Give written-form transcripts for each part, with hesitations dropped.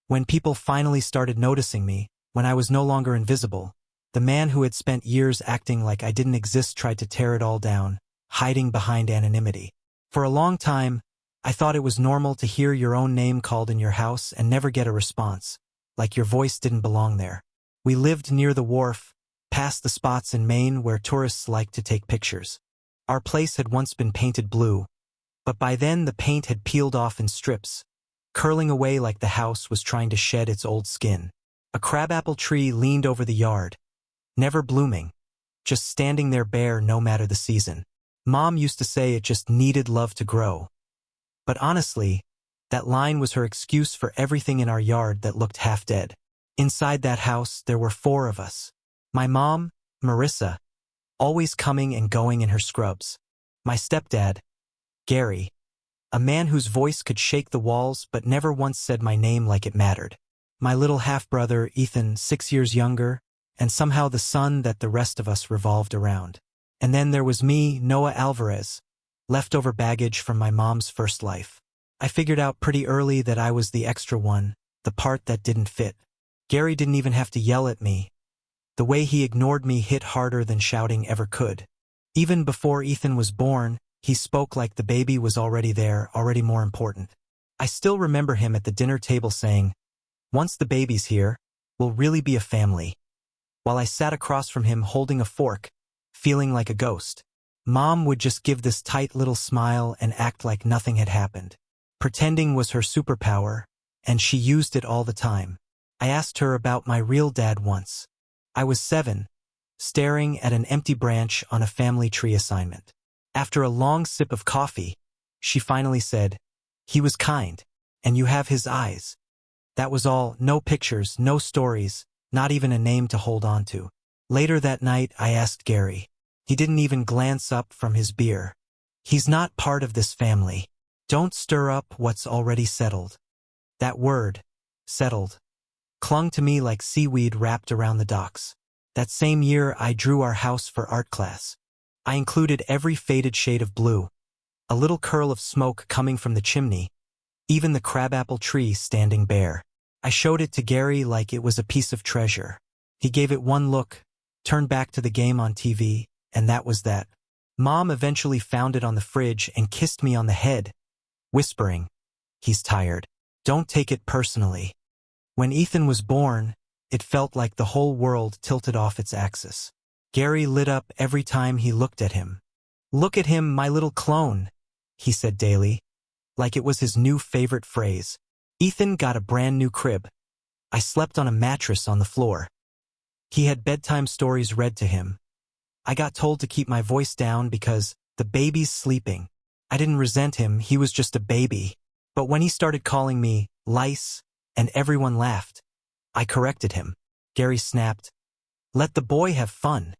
When people finally started noticing me, when I was no longer invisible, the man who had spent years acting like I didn't exist tried to tear it all down, hiding behind anonymity. For a long time, I thought it was normal to hear your own name called in your house and never get a response, like your voice didn't belong there. We lived near the wharf, past the spots in Maine where tourists like to take pictures. Our place had once been painted blue, but by then the paint had peeled off in strips, curling away like the house was trying to shed its old skin. A crabapple tree leaned over the yard, never blooming, just standing there bare no matter the season. Mom used to say it just needed love to grow. But honestly, that line was her excuse for everything in our yard that looked half dead. Inside that house, there were 4 of us. My mom, Marissa, always coming and going in her scrubs. My stepdad, Gary, a man whose voice could shake the walls but never once said my name like it mattered. My little half-brother, Ethan, 6 years younger, and somehow the son that the rest of us revolved around. And then there was me, Noah Alvarez, leftover baggage from my mom's first life. I figured out pretty early that I was the extra one, the part that didn't fit. Gary didn't even have to yell at me. The way he ignored me hit harder than shouting ever could. Even before Ethan was born, he spoke like the baby was already there, already more important. I still remember him at the dinner table saying, "Once the baby's here, we'll really be a family," while I sat across from him holding a fork, feeling like a ghost. Mom would just give this tight little smile and act like nothing had happened. Pretending was her superpower, and she used it all the time. I asked her about my real dad once. I was 7, staring at an empty branch on a family tree assignment. After a long sip of coffee, she finally said, "He was kind, and you have his eyes." That was all, no pictures, no stories, not even a name to hold on to. Later that night, I asked Gary. He didn't even glance up from his beer. "He's not part of this family. Don't stir up what's already settled." That word, settled, clung to me like seaweed wrapped around the docks. That same year, I drew our house for art class. I included every faded shade of blue, a little curl of smoke coming from the chimney, even the crabapple tree standing bare. I showed it to Gary like it was a piece of treasure. He gave it one look, turned back to the game on TV, and that was that. Mom eventually found it on the fridge and kissed me on the head, whispering, "He's tired. Don't take it personally." When Ethan was born, it felt like the whole world tilted off its axis. Gary lit up every time he looked at him. "Look at him, my little clone," he said daily, like it was his new favorite phrase. Ethan got a brand new crib. I slept on a mattress on the floor. He had bedtime stories read to him. I got told to keep my voice down because the baby's sleeping. I didn't resent him, he was just a baby. But when he started calling me lice, and everyone laughed, I corrected him. Gary snapped, "Let the boy have fun."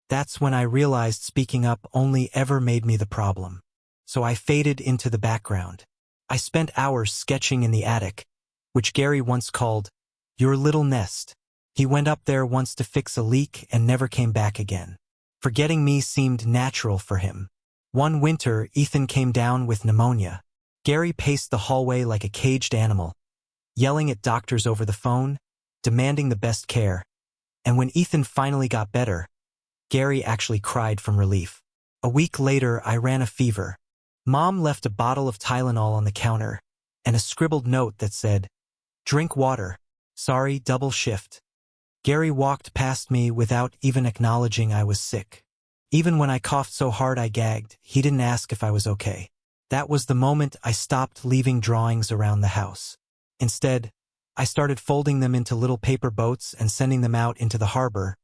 That's when I realized speaking up only ever made me the problem. So I faded into the background. I spent hours sketching in the attic, which Gary once called your little nest. He went up there once to fix a leak and never came back again. Forgetting me seemed natural for him. One winter, Ethan came down with pneumonia. Gary paced the hallway like a caged animal, yelling at doctors over the phone, demanding the best care. And when Ethan finally got better, Gary actually cried from relief. A week later, I ran a fever. Mom left a bottle of Tylenol on the counter and a scribbled note that said, "Drink water. Sorry, double shift." Gary walked past me without even acknowledging I was sick. Even when I coughed so hard I gagged, he didn't ask if I was okay. That was the moment I stopped leaving drawings around the house. Instead, I started folding them into little paper boats and sending them out into the harbor,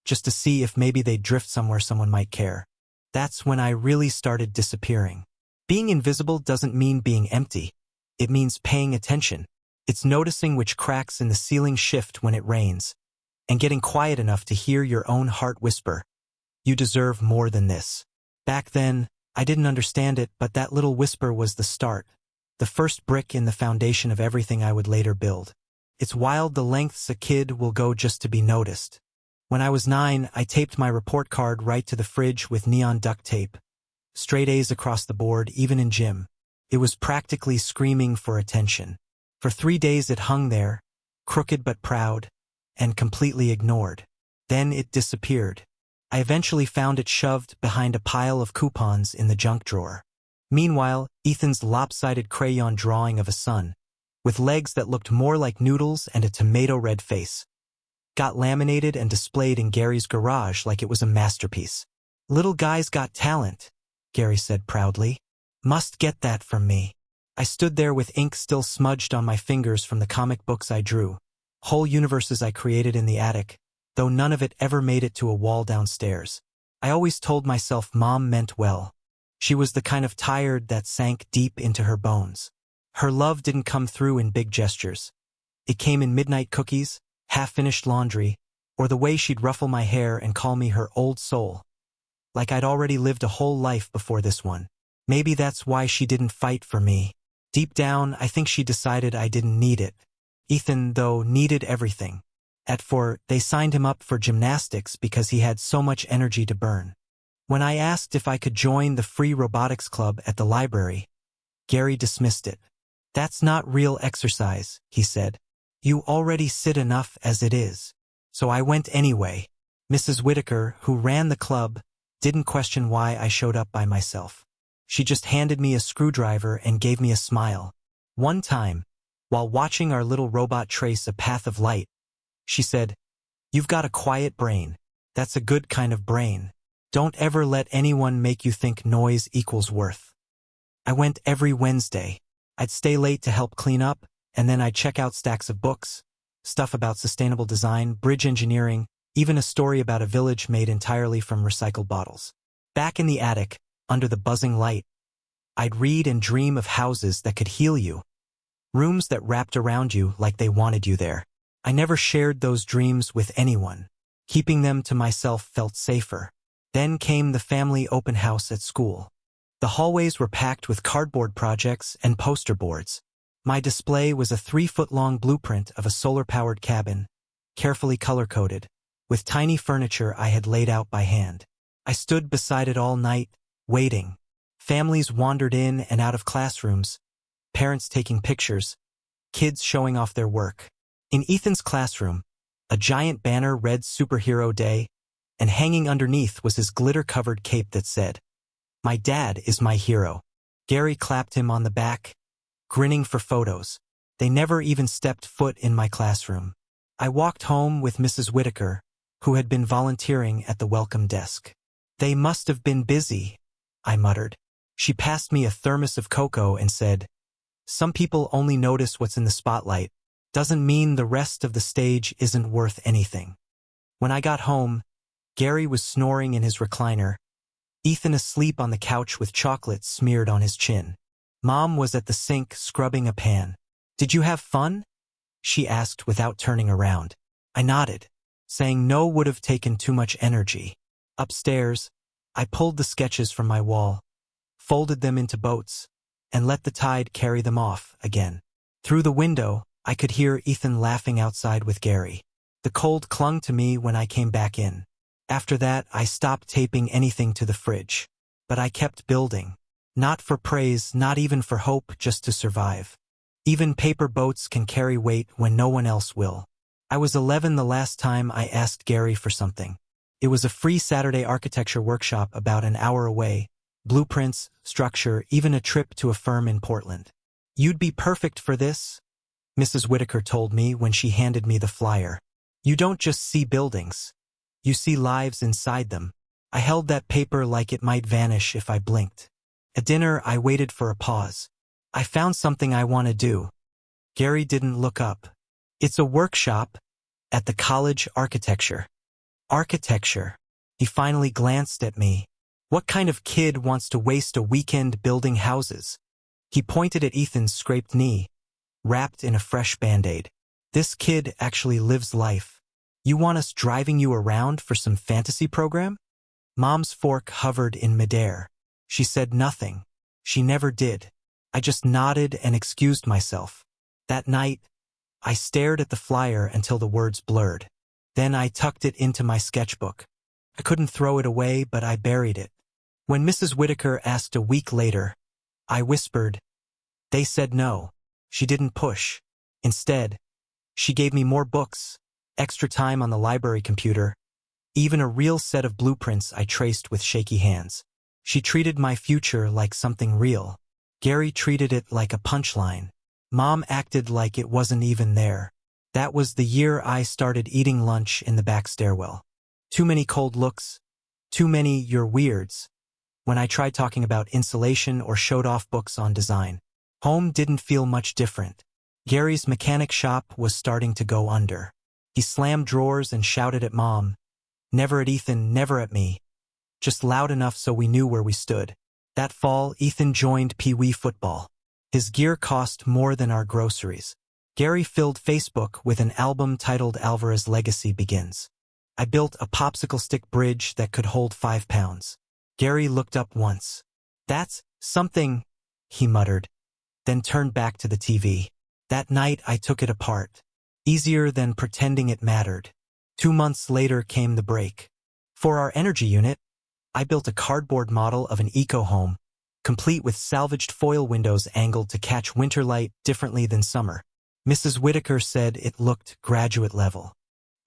just to see if maybe they'd drift somewhere someone might care. That's when I really started disappearing. Being invisible doesn't mean being empty. It means paying attention. It's noticing which cracks in the ceiling shift when it rains, and getting quiet enough to hear your own heart whisper, "You deserve more than this." Back then, I didn't understand it, but that little whisper was the start, the first brick in the foundation of everything I would later build. It's wild the lengths a kid will go just to be noticed. When I was 9, I taped my report card right to the fridge with neon duct tape. Straight A's across the board, even in gym. It was practically screaming for attention. For 3 days it hung there, crooked but proud, and completely ignored. Then it disappeared. I eventually found it shoved behind a pile of coupons in the junk drawer. Meanwhile, Ethan's lopsided crayon drawing of a sun, with legs that looked more like noodles and a tomato-red face, got laminated and displayed in Gary's garage like it was a masterpiece. "Little guy's got talent," Gary said proudly. "Must get that from me." I stood there with ink still smudged on my fingers from the comic books I drew, whole universes I created in the attic, though none of it ever made it to a wall downstairs. I always told myself Mom meant well. She was the kind of tired that sank deep into her bones. Her love didn't come through in big gestures. It came in midnight cookies, half-finished laundry, or the way she'd ruffle my hair and call me her old soul. Like I'd already lived a whole life before this one. Maybe that's why she didn't fight for me. Deep down, I think she decided I didn't need it. Ethan, though, needed everything. At 4, they signed him up for gymnastics because he had so much energy to burn. When I asked if I could join the free robotics club at the library, Gary dismissed it. "That's not real exercise," he said. "You already sit enough as it is." So I went anyway. Mrs. Whitaker, who ran the club, didn't question why I showed up by myself. She just handed me a screwdriver and gave me a smile. One time, while watching our little robot trace a path of light, she said, "You've got a quiet brain. That's a good kind of brain. Don't ever let anyone make you think noise equals worth." I went every Wednesday. I'd stay late to help clean up, and then I'd check out stacks of books, stuff about sustainable design, bridge engineering, even a story about a village made entirely from recycled bottles. Back in the attic, under the buzzing light, I'd read and dream of houses that could heal you, rooms that wrapped around you like they wanted you there. I never shared those dreams with anyone. Keeping them to myself felt safer. Then came the family open house at school. The hallways were packed with cardboard projects and poster boards. My display was a 3-foot-long blueprint of a solar-powered cabin, carefully color-coded, with tiny furniture I had laid out by hand. I stood beside it all night, waiting. Families wandered in and out of classrooms, parents taking pictures, kids showing off their work. In Ethan's classroom, a giant banner read Superhero Day, and hanging underneath was his glitter-covered cape that said, "My dad is my hero." Gary clapped him on the back, grinning for photos. They never even stepped foot in my classroom. I walked home with Mrs. Whitaker, who had been volunteering at the welcome desk. "They must have been busy," I muttered. She passed me a thermos of cocoa and said, "Some people only notice what's in the spotlight. Doesn't mean the rest of the stage isn't worth anything." When I got home, Gary was snoring in his recliner, Ethan asleep on the couch with chocolate smeared on his chin. Mom was at the sink scrubbing a pan. "Did you have fun?" she asked without turning around. I nodded. Saying no would have taken too much energy. Upstairs, I pulled the sketches from my wall, folded them into boats, and let the tide carry them off again. Through the window, I could hear Ethan laughing outside with Gary. The cold clung to me when I came back in. After that, I stopped taping anything to the fridge. But I kept building. Not for praise, not even for hope, just to survive. Even paper boats can carry weight when no one else will. I was 11 the last time I asked Gary for something. It was a free Saturday architecture workshop about an hour away, blueprints, structure, even a trip to a firm in Portland. "You'd be perfect for this," Mrs. Whitaker told me when she handed me the flyer. "You don't just see buildings. You see lives inside them." I held that paper like it might vanish if I blinked. At dinner, I waited for a pause. "I found something I want to do." Gary didn't look up. "It's a workshop at the college architecture." Architecture. He finally glanced at me. What kind of kid wants to waste a weekend building houses? He pointed at Ethan's scraped knee, wrapped in a fresh Band-Aid. "This kid actually lives life. You want us driving you around for some fantasy program?" Mom's fork hovered in midair. She said nothing. She never did. I just nodded and excused myself. That night, I stared at the flyer until the words blurred. Then I tucked it into my sketchbook. I couldn't throw it away, but I buried it. When Mrs. Whitaker asked a week later, I whispered, "They said no." She didn't push. Instead, She gave me more books, extra time on the library computer, even a real set of blueprints I traced with shaky hands. She treated my future like something real. Gary treated it like a punchline. Mom acted like it wasn't even there. That was the year I started eating lunch in the back stairwell. Too many cold looks, too many "you're weirds" when I tried talking about insulation or showed off books on design. Home didn't feel much different. Gary's mechanic shop was starting to go under. He slammed drawers and shouted at Mom, never at Ethan, never at me, just loud enough so we knew where we stood. That fall, Ethan joined Pee Wee football. His gear cost more than our groceries. Gary filled Facebook with an album titled Alvarez Legacy Begins. I built a popsicle stick bridge that could hold 5 pounds. Gary looked up once. "That's something," he muttered, then turned back to the TV. That night I took it apart. Easier than pretending it mattered. 2 months later came the break. For our energy unit, I built a cardboard model of an eco-home, complete with salvaged foil windows angled to catch winter light differently than summer. Mrs. Whitaker said it looked graduate level.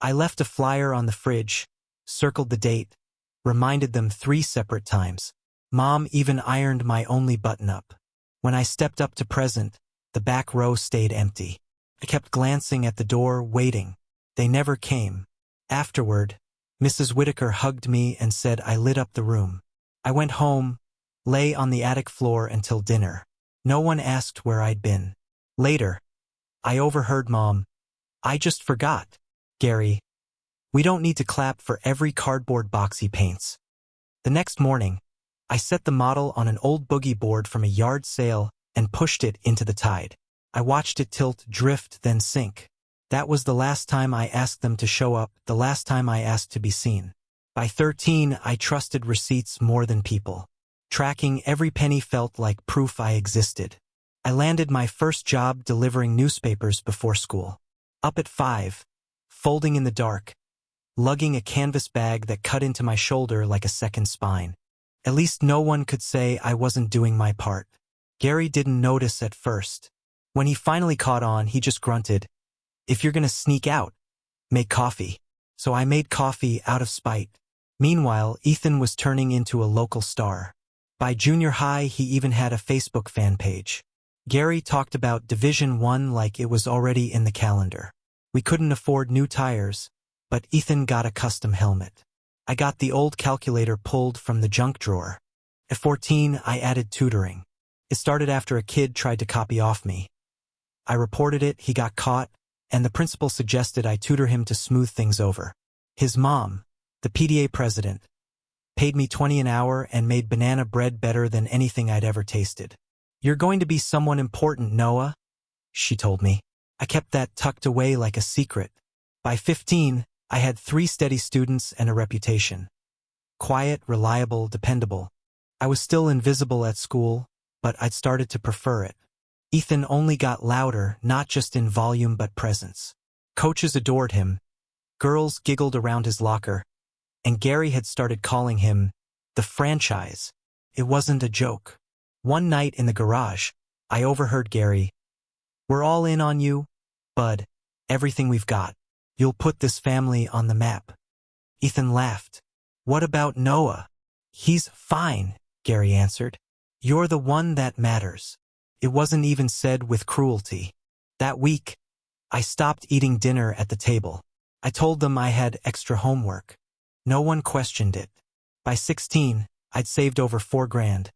I left a flyer on the fridge, circled the date, reminded them 3 separate times. Mom even ironed my only button-up. When I stepped up to present, the back row stayed empty. I kept glancing at the door, waiting. They never came. Afterward, Mrs. Whitaker hugged me and said I lit up the room. I went home, lay on the attic floor until dinner. No one asked where I'd been. Later, I overheard Mom, "I just forgot, Gary. We don't need to clap for every cardboard box he paints." The next morning, I set the model on an old boogie board from a yard sale and pushed it into the tide. I watched it tilt, drift, then sink. That was the last time I asked them to show up, the last time I asked to be seen. By 13, I trusted receipts more than people. Tracking every penny felt like proof I existed. I landed my first job delivering newspapers before school. Up at 5, folding in the dark, lugging a canvas bag that cut into my shoulder like a second spine. At least no one could say I wasn't doing my part. Gary didn't notice at first. When he finally caught on, he just grunted, "If you're gonna sneak out, make coffee." So I made coffee out of spite. Meanwhile, Ethan was turning into a local star. By junior high, he even had a Facebook fan page. Gary talked about Division 1 like it was already in the calendar. We couldn't afford new tires, but Ethan got a custom helmet. I got the old calculator pulled from the junk drawer. At 14, I added tutoring. It started after a kid tried to copy off me. I reported it, he got caught, and the principal suggested I tutor him to smooth things over. His mom, the PTA president, paid me $20 an hour and made banana bread better than anything I'd ever tasted. "You're going to be someone important, Noah," she told me. I kept that tucked away like a secret. By 15, I had 3 steady students and a reputation. Quiet, reliable, dependable. I was still invisible at school, but I'd started to prefer it. Ethan only got louder, not just in volume but presence. Coaches adored him. Girls giggled around his locker. And Gary had started calling him the franchise. It wasn't a joke. One night in the garage, I overheard Gary, "We're all in on you, bud. Everything we've got. You'll put this family on the map." Ethan laughed. "What about Noah?" "He's fine," Gary answered. "You're the one that matters." It wasn't even said with cruelty. That week, I stopped eating dinner at the table. I told them I had extra homework. No one questioned it. By 16, I'd saved over $4,000.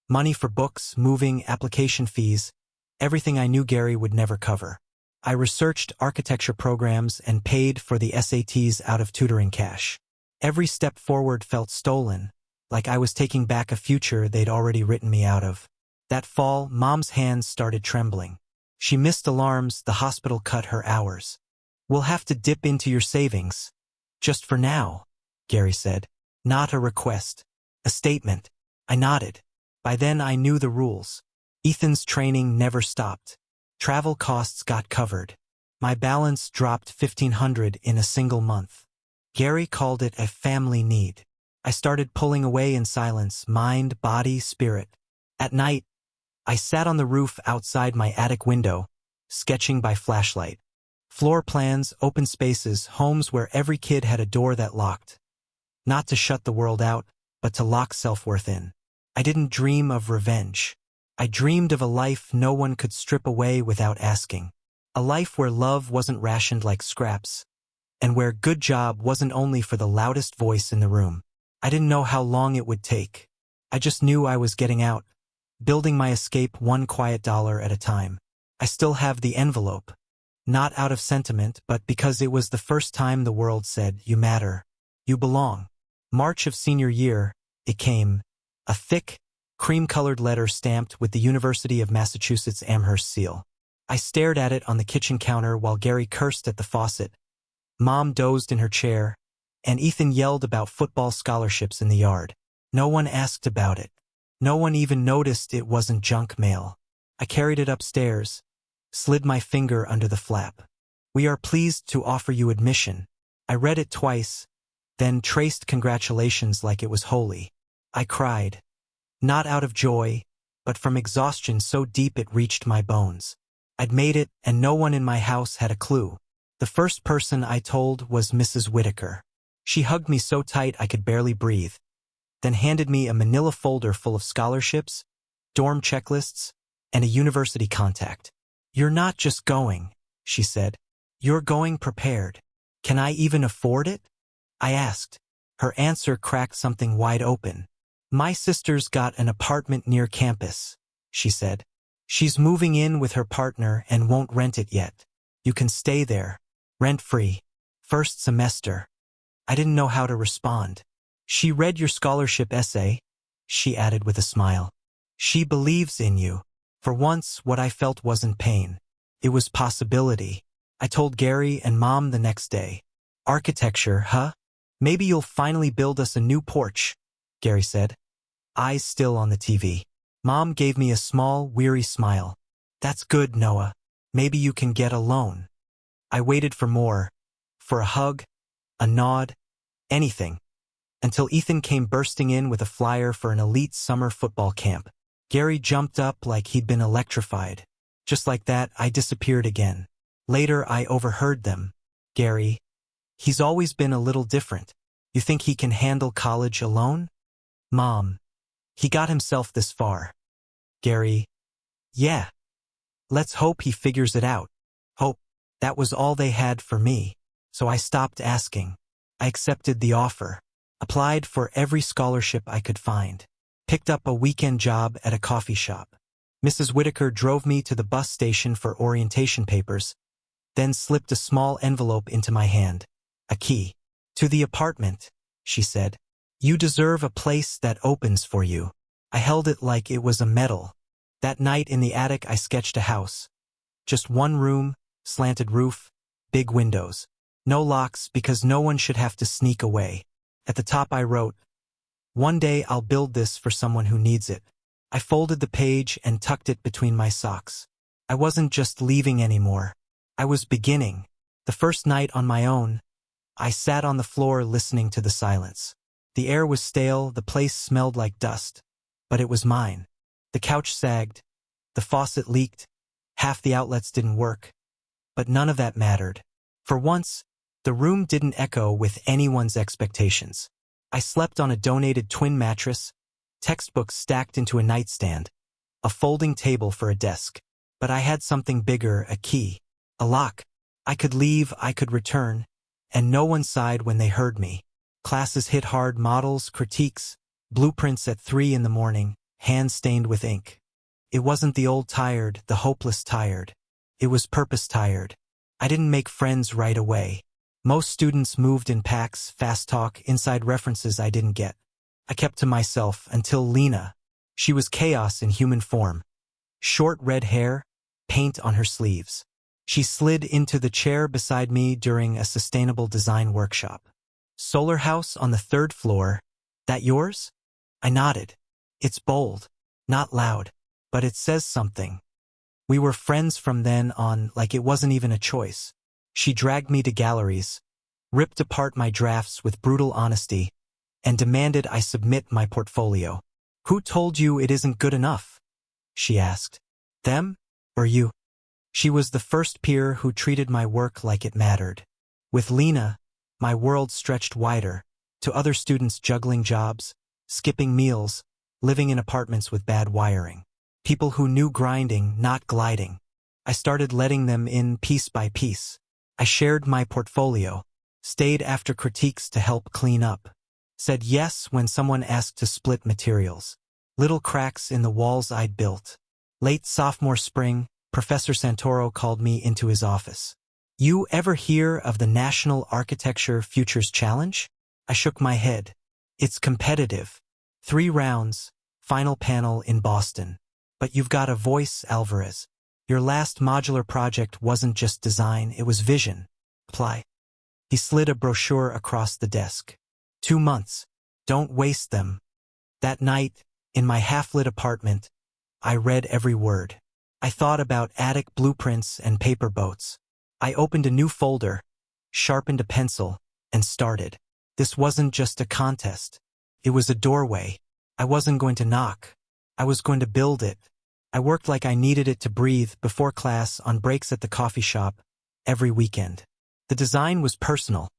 Money for books, moving, application fees, everything I knew Gary would never cover. I researched architecture programs and paid for the SATs out of tutoring cash. Every step forward felt stolen, like I was taking back a future they'd already written me out of. That fall, Mom's hands started trembling. She missed alarms, the hospital cut her hours. "We'll have to dip into your savings. Just for now," Gary said. Not a request. A statement. I nodded. By then I knew the rules. Ethan's training never stopped. Travel costs got covered. My balance dropped $1,500 in a single month. Gary called it a family need. I started pulling away in silence, mind, body, spirit. At night, I sat on the roof outside my attic window, sketching by flashlight. Floor plans, open spaces, homes where every kid had a door that locked. Not to shut the world out, but to lock self-worth in. I didn't dream of revenge. I dreamed of a life no one could strip away without asking. A life where love wasn't rationed like scraps, and where good job wasn't only for the loudest voice in the room. I didn't know how long it would take. I just knew I was getting out, building my escape one quiet dollar at a time. I still have the envelope. Not out of sentiment, but because it was the first time the world said, "You matter. You belong." March of senior year, it came. A thick, cream-colored letter stamped with the University of Massachusetts Amherst seal. I stared at it on the kitchen counter while Gary cursed at the faucet. Mom dozed in her chair, and Ethan yelled about football scholarships in the yard. No one asked about it. No one even noticed it wasn't junk mail. I carried it upstairs, slid my finger under the flap. "We are pleased to offer you admission." I read it twice, then traced congratulations like it was holy. I cried. Not out of joy, but from exhaustion so deep it reached my bones. I'd made it, and no one in my house had a clue. The first person I told was Mrs. Whitaker. She hugged me so tight I could barely breathe, then handed me a manila folder full of scholarships, dorm checklists, and a university contact. "You're not just going," she said. "You're going prepared." "Can I even afford it?" I asked. Her answer cracked something wide open. "My sister's got an apartment near campus," she said. "She's moving in with her partner and won't rent it yet. You can stay there, rent-free, first semester." I didn't know how to respond. "She read your scholarship essay," she added with a smile. "She believes in you." For once, what I felt wasn't pain. It was possibility. I told Gary and Mom the next day. "Architecture, huh? Maybe you'll finally build us a new porch," Gary said, eyes still on the TV. Mom gave me a small, weary smile. "That's good, Noah. Maybe you can get a loan." I waited for more. For a hug, a nod, anything. Until Ethan came bursting in with a flyer for an elite summer football camp. Gary jumped up like he'd been electrified. Just like that, I disappeared again. Later, I overheard them. "Gary, he's always been a little different. You think he can handle college alone?" "Mom, he got himself this far." Gary, "Yeah. Let's hope he figures it out." Hope. That was all they had for me. So I stopped asking. I accepted the offer. Applied for every scholarship I could find. Picked up a weekend job at a coffee shop. Mrs. Whitaker drove me to the bus station for orientation papers, then slipped a small envelope into my hand. A key. "To the apartment," she said. "You deserve a place that opens for you." I held it like it was a medal. That night in the attic I sketched a house. Just one room, slanted roof, big windows. No locks because no one should have to sneak away. At the top I wrote, "One day I'll build this for someone who needs it." I folded the page and tucked it between my socks. I wasn't just leaving anymore. I was beginning. The first night on my own, I sat on the floor listening to the silence. The air was stale, the place smelled like dust. But it was mine. The couch sagged. The faucet leaked. Half the outlets didn't work. But none of that mattered. For once, the room didn't echo with anyone's expectations. I slept on a donated twin mattress, textbooks stacked into a nightstand, a folding table for a desk. But I had something bigger, a key, a lock. I could leave, I could return, and no one sighed when they heard me. Classes hit hard, models, critiques, blueprints at 3 in the morning, hands stained with ink. It wasn't the old tired, the hopeless tired. It was purpose tired. I didn't make friends right away. Most students moved in packs, fast talk, inside references I didn't get. I kept to myself until Lena. She was chaos in human form. Short red hair, paint on her sleeves. She slid into the chair beside me during a sustainable design workshop. "Solar house on the 3rd floor. That yours?" I nodded. "It's bold, not loud, but it says something." We were friends from then on, like it wasn't even a choice. She dragged me to galleries, ripped apart my drafts with brutal honesty, and demanded I submit my portfolio. "Who told you it isn't good enough?" she asked. "Them? Or you?" She was the first peer who treated my work like it mattered. With Lena, my world stretched wider, to other students juggling jobs, skipping meals, living in apartments with bad wiring. People who knew grinding, not gliding. I started letting them in piece by piece. I shared my portfolio, stayed after critiques to help clean up, said yes when someone asked to split materials. Little cracks in the walls I'd built. Late sophomore spring, Professor Santoro called me into his office. "You ever hear of the National Architecture Futures Challenge?" I shook my head. "It's competitive. 3 rounds, final panel in Boston. But you've got a voice, Alvarez. Your last modular project wasn't just design, it was vision." Apply. He slid a brochure across the desk. 2 months. Don't waste them. That night, in my half-lit apartment, I read every word. I thought about attic blueprints and paper boats. I opened a new folder, sharpened a pencil, and started. This wasn't just a contest. It was a doorway. I wasn't going to knock. I was going to build it. I worked like I needed it to breathe before class, on breaks at the coffee shop, every weekend. The design was personal.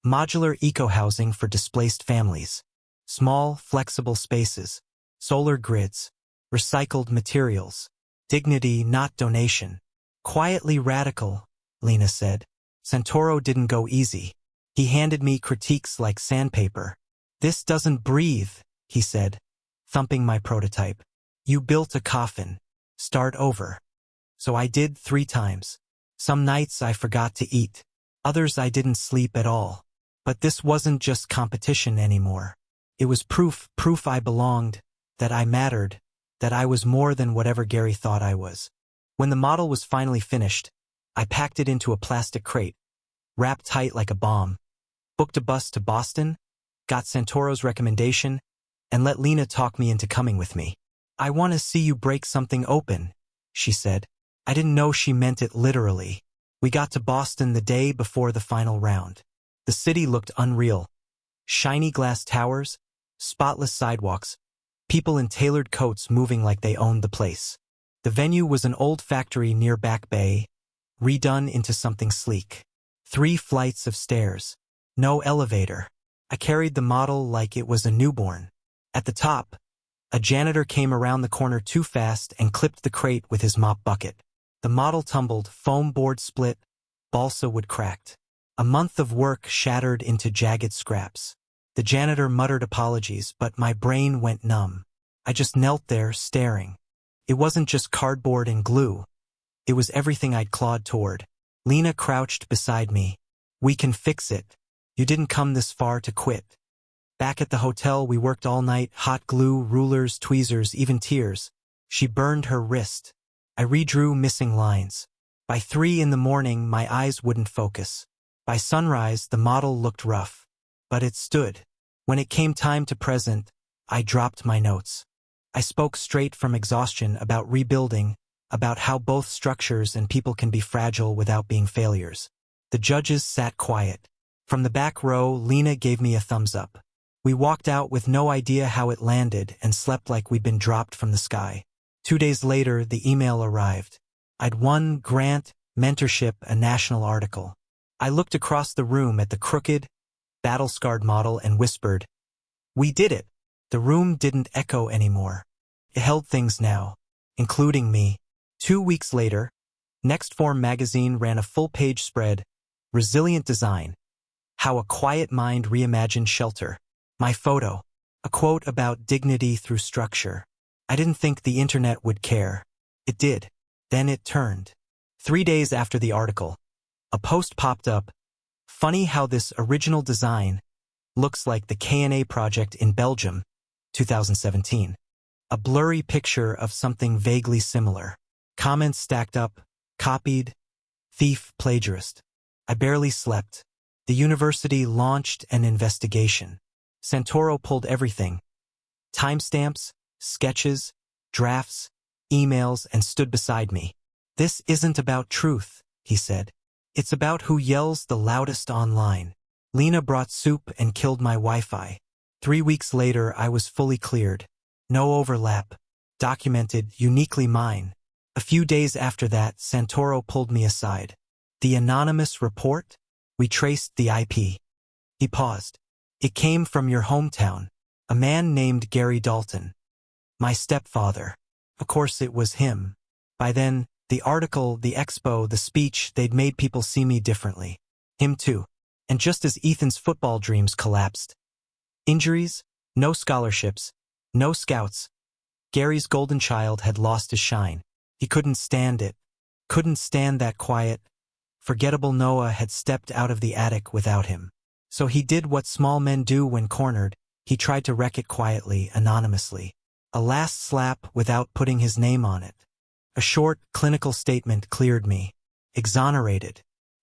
Modular eco-housing for displaced families. Small, flexible spaces. Solar grids. Recycled materials. Dignity, not donation. Quietly radical, Lena said. Santoro didn't go easy. He handed me critiques like sandpaper. "This doesn't breathe," he said, thumping my prototype. "You built a coffin. Start over." So I did 3 times. Some nights I forgot to eat. Others I didn't sleep at all. But this wasn't just competition anymore. It was proof I belonged, that I mattered, that I was more than whatever Gary thought I was. When the model was finally finished, I packed it into a plastic crate, wrapped tight like a bomb, booked a bus to Boston, got Santoro's recommendation, and let Lena talk me into coming with me. "I want to see you break something open," she said. I didn't know she meant it literally. We got to Boston the day before the final round. The city looked unreal. Shiny glass towers, spotless sidewalks, people in tailored coats moving like they owned the place. The venue was an old factory near Back Bay, redone into something sleek. 3 flights of stairs. No elevator. I carried the model like it was a newborn. At the top, a janitor came around the corner too fast and clipped the crate with his mop bucket. The model tumbled, foam board split, balsa wood cracked. A month of work shattered into jagged scraps. The janitor muttered apologies, but my brain went numb. I just knelt there, staring. It wasn't just cardboard and glue. It was everything I'd clawed toward. Lena crouched beside me. "We can fix it. You didn't come this far to quit." Back at the hotel, we worked all night, hot glue, rulers, tweezers, even tears. She burned her wrist. I redrew missing lines. By 3 in the morning, my eyes wouldn't focus. By sunrise, the model looked rough. But it stood. When it came time to present, I dropped my notes. I spoke straight from exhaustion about rebuilding, about how both structures and people can be fragile without being failures. The judges sat quiet. From the back row, Lena gave me a thumbs up. We walked out with no idea how it landed and slept like we'd been dropped from the sky. 2 days later, the email arrived. I'd won grant, mentorship, a national article. I looked across the room at the crooked, battle-scarred model and whispered, "We did it." The room didn't echo anymore. It held things now, including me. 2 weeks later, Next Form magazine ran a full-page spread, "Resilient Design: How a Quiet Mind Reimagined Shelter." My photo, a quote about dignity through structure. I didn't think the internet would care. It did. Then it turned. 3 days after the article, a post popped up. "Funny how this original design looks like the K&A project in Belgium, 2017. A blurry picture of something vaguely similar. Comments stacked up, copied, thief, plagiarist. I barely slept. The university launched an investigation. Santoro pulled everything. Timestamps, sketches, drafts, emails, and stood beside me. "This isn't about truth," he said. "It's about who yells the loudest online." Lena brought soup and killed my Wi-Fi. 3 weeks later, I was fully cleared. No overlap. Documented, uniquely mine. A few days after that, Santoro pulled me aside. The anonymous report? We traced the IP. He paused. It came from your hometown. A man named Gary Dalton. My stepfather. Of course it was him. By then, the article, the expo, the speech, they'd made people see me differently. Him too. And just as Ethan's football dreams collapsed. Injuries, no scholarships, no scouts. Gary's golden child had lost his shine. He couldn't stand it. Couldn't stand that quiet, forgettable Noah had stepped out of the attic without him. So he did what small men do when cornered. He tried to wreck it quietly, anonymously. A last slap without putting his name on it. A short, clinical statement cleared me. Exonerated.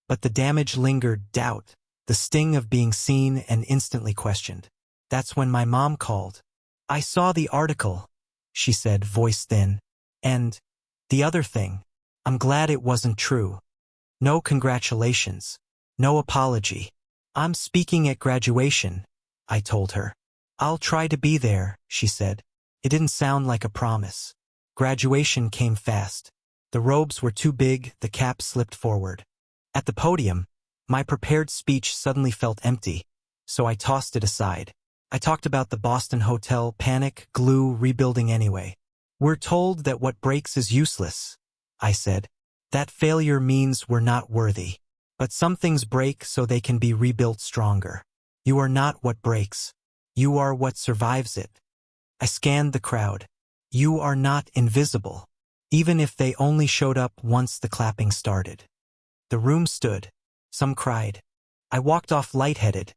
But the damage lingered, doubt, the sting of being seen and instantly questioned. That's when my mom called. I saw the article, she said, voice thin. And the other thing, I'm glad it wasn't true. No congratulations. No apology. I'm speaking at graduation, I told her. I'll try to be there, she said. It didn't sound like a promise. Graduation came fast. The robes were too big, the cap slipped forward. At the podium, my prepared speech suddenly felt empty, so I tossed it aside. I talked about the Boston hotel, panic, glue, rebuilding anyway. We're told that what breaks is useless, I said. That failure means we're not worthy. But some things break so they can be rebuilt stronger. You are not what breaks. You are what survives it. I scanned the crowd. You are not invisible, even if they only showed up once the clapping started. The room stood. Some cried. I walked off lightheaded,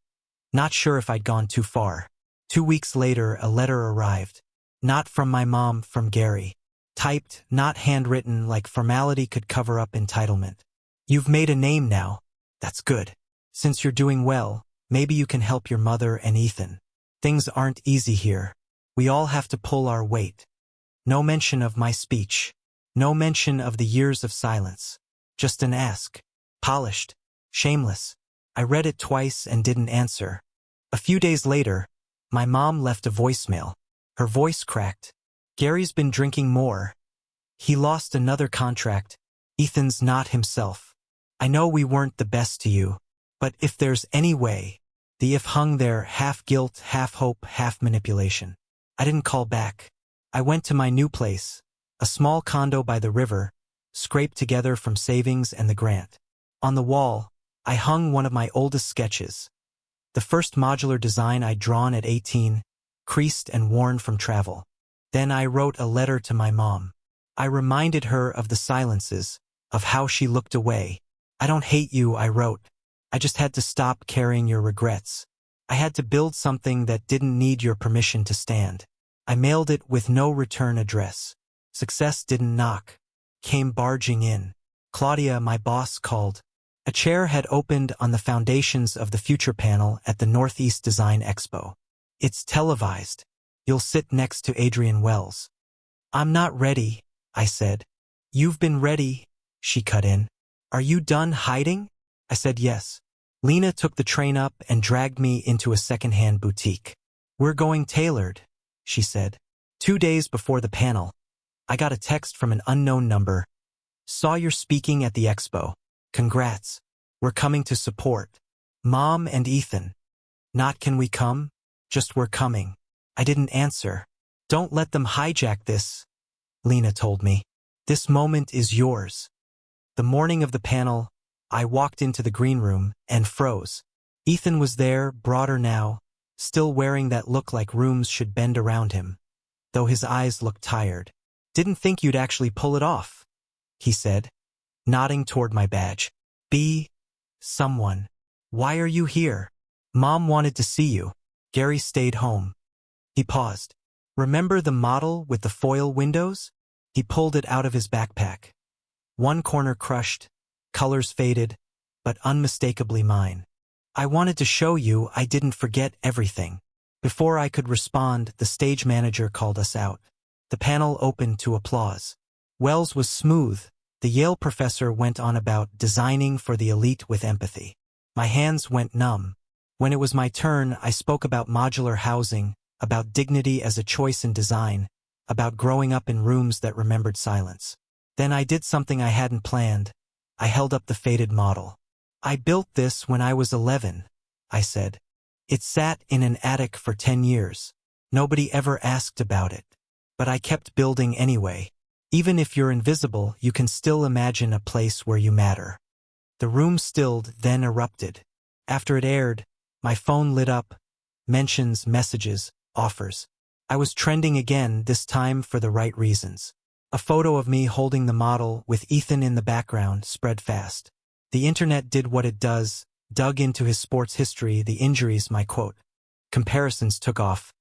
not sure if I'd gone too far. 2 weeks later, a letter arrived. Not from my mom, from Gary. Typed, not handwritten, like formality could cover up entitlement. You've made a name now. That's good. Since you're doing well, maybe you can help your mother and Ethan. Things aren't easy here. We all have to pull our weight. No mention of my speech. No mention of the years of silence. Just an ask. Polished. Shameless. I read it twice and didn't answer. A few days later, my mom left a voicemail. Her voice cracked. Gary's been drinking more. He lost another contract. Ethan's not himself. I know we weren't the best to you, but if there's any way, the if hung there, half guilt, half hope, half manipulation. I didn't call back. I went to my new place, a small condo by the river, scraped together from savings and the grant. On the wall, I hung one of my oldest sketches. The first modular design I'd drawn at 18, creased and worn from travel. Then I wrote a letter to my mom. I reminded her of the silences, of how she looked away. I don't hate you, I wrote. I just had to stop carrying your regrets. I had to build something that didn't need your permission to stand. I mailed it with no return address. Success didn't knock. Came barging in. Claudia, my boss, called. A chair had opened on the foundations of the future panel at the Northeast Design Expo. It's televised. You'll sit next to Adrian Wells. I'm not ready, I said. You've been ready, she cut in. Are you done hiding? I said yes. Lena took the train up and dragged me into a second-hand boutique. We're going tailored, she said. 2 days before the panel, I got a text from an unknown number. Saw you're speaking at the expo. Congrats. We're coming to support. Mom and Ethan. Not can we come? Just we're coming. I didn't answer. Don't let them hijack this, Lena told me. This moment is yours. The morning of the panel, I walked into the green room and froze. Ethan was there, broader now, still wearing that look like rooms should bend around him, though his eyes looked tired. Didn't think you'd actually pull it off, he said, nodding toward my badge. Be someone. Why are you here? Mom wanted to see you. Gary stayed home. He paused. Remember the model with the foil windows? He pulled it out of his backpack. One corner crushed, colors faded, but unmistakably mine. I wanted to show you I didn't forget everything. Before I could respond, the stage manager called us out. The panel opened to applause. Wells was smooth. The Yale professor went on about designing for the elite with empathy. My hands went numb. When it was my turn, I spoke about modular housing, about dignity as a choice in design, about growing up in rooms that remembered silence. Then I did something I hadn't planned. I held up the faded model. "I built this when I was 11, I said. "It sat in an attic for 10 years. Nobody ever asked about it. But I kept building anyway. Even if you're invisible, you can still imagine a place where you matter." The room stilled, then erupted. After it aired, my phone lit up. Mentions, messages, offers. I was trending again, this time for the right reasons. A photo of me holding the model with Ethan in the background spread fast. The internet did what it does, dug into his sports history, the injuries, my quote. Comparisons took off.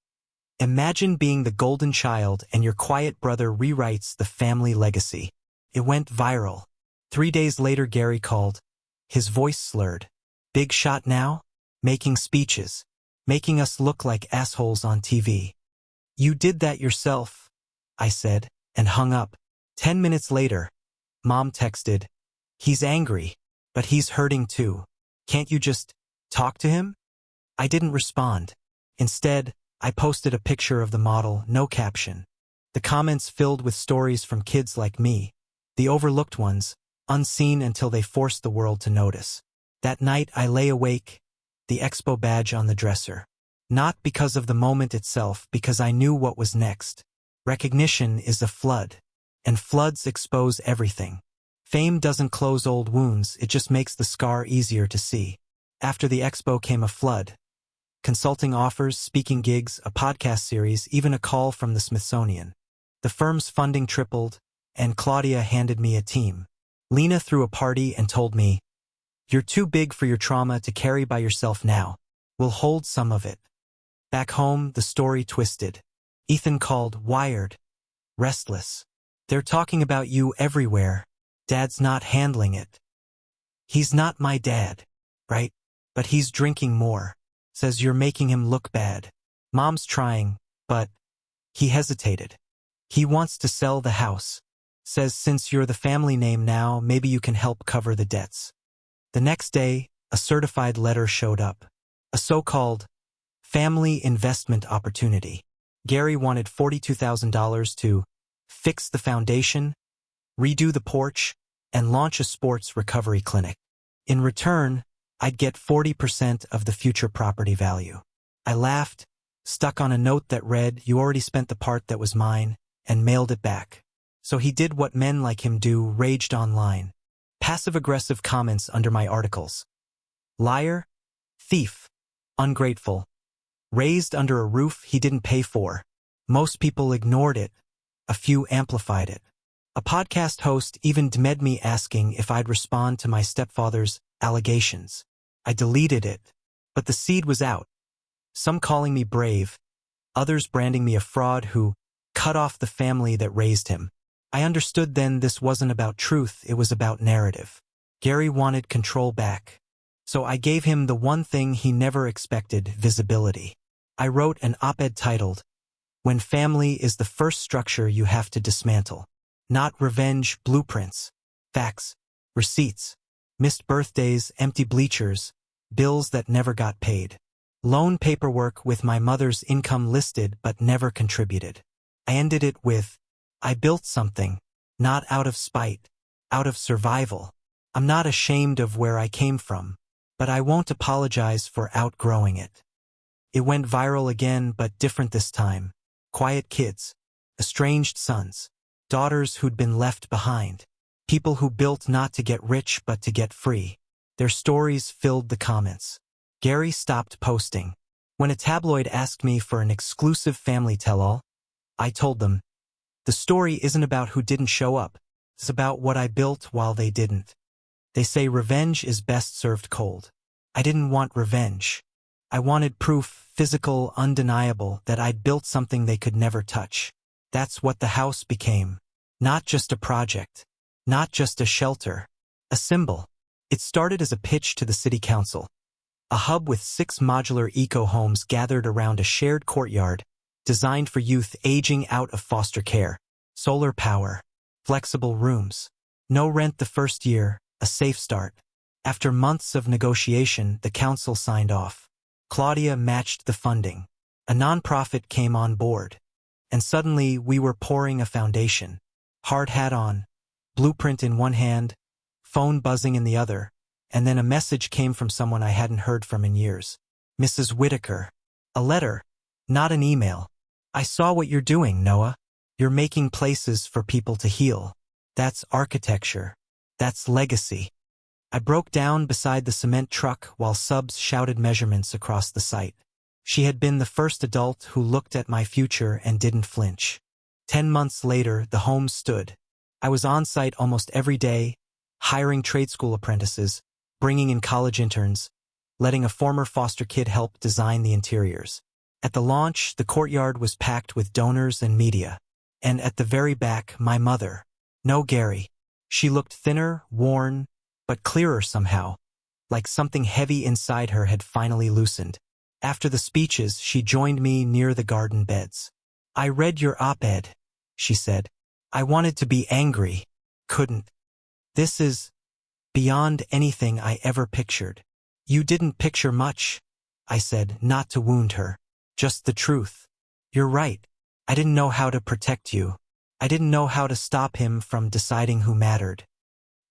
Imagine being the golden child and your quiet brother rewrites the family legacy. It went viral. 3 days later Gary called. His voice slurred. "Big shot now? Making speeches. Making us look like assholes on TV." "You did that yourself," I said, and hung up. 10 minutes later, Mom texted, "He's angry, but he's hurting too. Can't you just talk to him?" I didn't respond. Instead, I posted a picture of the model, no caption. The comments filled with stories from kids like me, the overlooked ones, unseen until they forced the world to notice. That night I lay awake, the expo badge on the dresser. Not because of the moment itself, because I knew what was next. Recognition is a flood, and floods expose everything. Fame doesn't close old wounds, it just makes the scar easier to see. After the expo came a flood. Consulting offers, speaking gigs, a podcast series, even a call from the Smithsonian. The firm's funding tripled, and Claudia handed me a team. Lena threw a party and told me, "You're too big for your trauma to carry by yourself now. We'll hold some of it." Back home, the story twisted. Ethan called, wired, restless. "They're talking about you everywhere. Dad's not handling it." "He's not my dad, right? But he's drinking more. Says you're making him look bad. Mom's trying, but..." He hesitated. "He wants to sell the house. Says since you're the family name now, maybe you can help cover the debts." The next day, a certified letter showed up. A so-called family investment opportunity. Gary wanted $42,000 to fix the foundation, redo the porch, and launch a sports recovery clinic. In return, I'd get 40% of the future property value. I laughed, stuck on a note that read, "You already spent the part that was mine," and mailed it back. So he did what men like him do, raged online. Passive-aggressive comments under my articles. Liar, thief, ungrateful. Raised under a roof he didn't pay for. Most people ignored it. A few amplified it. A podcast host even DM'd me asking if I'd respond to my stepfather's allegations. I deleted it, but the seed was out. Some calling me brave, others branding me a fraud who cut off the family that raised him. I understood then this wasn't about truth, it was about narrative. Gary wanted control back. So I gave him the one thing he never expected, visibility. I wrote an op-ed titled, "When Family is the First Structure You Have to Dismantle." Not revenge, blueprints, facts, receipts, missed birthdays, empty bleachers, bills that never got paid. Loan paperwork with my mother's income listed but never contributed. I ended it with, "I built something, not out of spite, out of survival. I'm not ashamed of where I came from, but I won't apologize for outgrowing it." It went viral again, but different this time. Quiet kids, estranged sons, daughters who'd been left behind, people who built not to get rich but to get free. Their stories filled the comments. Gary stopped posting. When a tabloid asked me for an exclusive family tell-all, I told them, "The story isn't about who didn't show up. It's about what I built while they didn't." They say revenge is best served cold. I didn't want revenge. I wanted proof, physical, undeniable, that I'd built something they could never touch. That's what the house became. Not just a project. Not just a shelter. A symbol. It started as a pitch to the city council. A hub with 6 modular eco-homes gathered around a shared courtyard, designed for youth aging out of foster care. Solar power. Flexible rooms. No rent the first year, a safe start. After months of negotiation, the council signed off. Claudia matched the funding. A nonprofit came on board. And suddenly we were pouring a foundation. Hard hat on, blueprint in one hand, phone buzzing in the other, and then a message came from someone I hadn't heard from in years. Mrs. Whitaker. A letter, not an email. I saw what you're doing, Noah. You're making places for people to heal. That's architecture. That's legacy. I broke down beside the cement truck while subs shouted measurements across the site. She had been the first adult who looked at my future and didn't flinch. 10 months later, the home stood. I was on site almost every day, hiring trade school apprentices, bringing in college interns, letting a former foster kid help design the interiors. At the launch, the courtyard was packed with donors and media. And at the very back, my mother. No Gary. She looked thinner, worn, but clearer somehow, like something heavy inside her had finally loosened. After the speeches, she joined me near the garden beds. I read your op-ed, she said. I wanted to be angry. Couldn't. This is beyond anything I ever pictured. You didn't picture much, I said, not to wound her. Just the truth. You're right. I didn't know how to protect you. I didn't know how to stop him from deciding who mattered.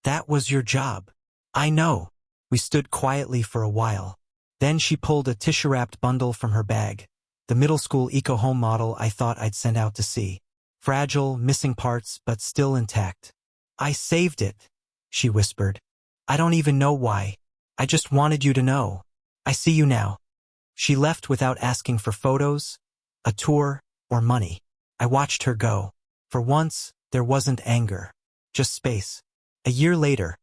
That was your job. I know. We stood quietly for a while. Then she pulled a tissue-wrapped bundle from her bag, the middle school eco-home model I thought I'd send out to see. Fragile, missing parts, but still intact. I saved it, she whispered. I don't even know why. I just wanted you to know. I see you now. She left without asking for photos, a tour, or money. I watched her go. For once, there wasn't anger, just space. A year later,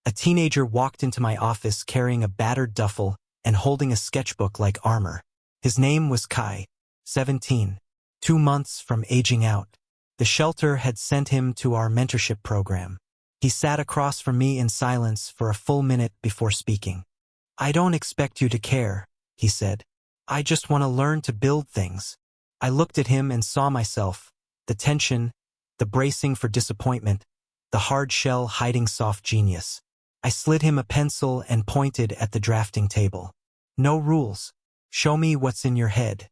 a teenager walked into my office carrying a battered duffel and holding a sketchbook like armor. His name was Kai, 17, 2 months from aging out. The shelter had sent him to our mentorship program. He sat across from me in silence for a full minute before speaking. I don't expect you to care, he said. I just want to learn to build things. I looked at him and saw myself, the tension, the bracing for disappointment, the hard shell hiding soft genius. I slid him a pencil and pointed at the drafting table. No rules. Show me what's in your head.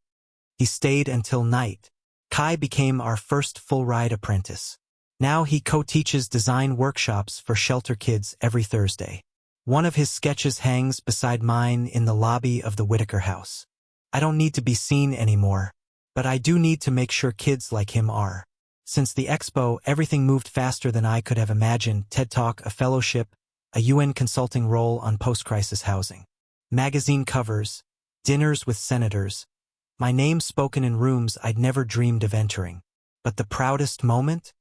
He stayed until night. Kai became our first full-ride apprentice. Now he co-teaches design workshops for shelter kids every Thursday. One of his sketches hangs beside mine in the lobby of the Whitaker house. I don't need to be seen anymore, but I do need to make sure kids like him are. Since the expo, everything moved faster than I could have imagined. TED Talk, a fellowship, a UN consulting role on post-crisis housing. Magazine covers, dinners with senators, my name spoken in rooms I'd never dreamed of entering. But the proudest moment?